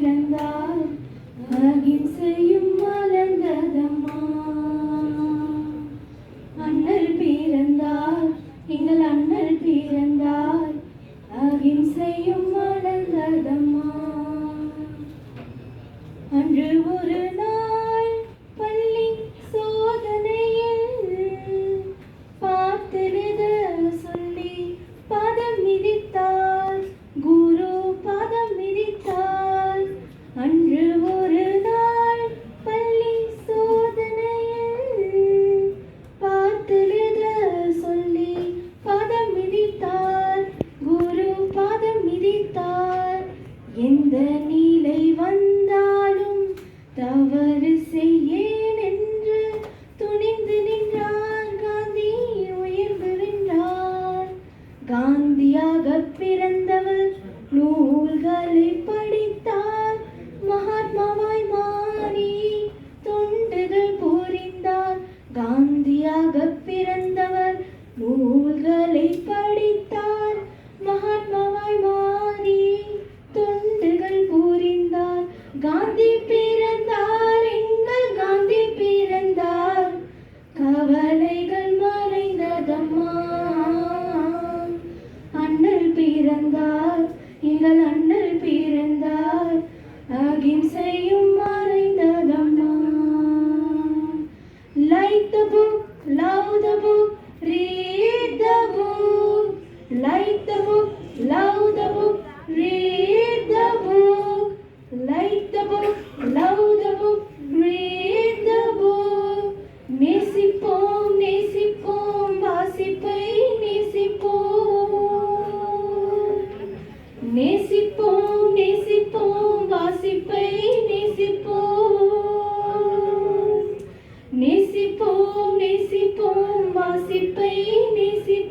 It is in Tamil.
பிறந்தார் அகிம்சையும் மலர்ந்ததம்மா. அண்ணல் பிறந்தார் எங்கள் அண்ணல் பிறந்தார் அகிம்சையும் மலர்ந்ததம்மா. அன்று ஒரு நாள் பள்ளி சோதனையில் பார்த்தெழுத சொல்லி பாதம் மிதித்தார், குரு பாதம் மிதித்தார். அன்று ஒரு நாள் பள்ளி சோதனையில் பார்த்தெழுத சொல்லி பாதம் மிதித்தார், குரு பாதம் மிதித்தார். எந்த நிலை வந்தாலும் தவறு செய்யேன் என்று துணிந்து நின்றார், காந்தி உயர்ந்து நின்றார். காந்தியாக பிறந்தவர் நூல்களை படித்தார், மகாத்மாவாய் மாறி தொண்டுகள் புரிந்தார். காந்தியாக பிறந்தவர் நூல்களை படித்தார், மகாத்மாவாய் மாறி தொண்டுகள் புரிந்தார். காந்தி பிறந்தார் எங்கள் காந்தி பிறந்தார், கவலைகள் மறைந்ததம்மா. அண்ணல் பிறந்தார் எங்கள் அண்ணல் பிறந்தார், அகிம்சையும் மறைந்ததம்மா. Like the book, love the book, read the book. Like the book, love the book, read the book. Like the book, love the book, read the book. நேசிப்போம் நேசிப்போம் வாசிப்பை நேசிப்போம். நேசிப்போம் நேசிப்போம் வாசிப்பை நேசிப்போம். நேசிப்போம் நேசிப்போம் வாசிப்பை நேசிப்போம்.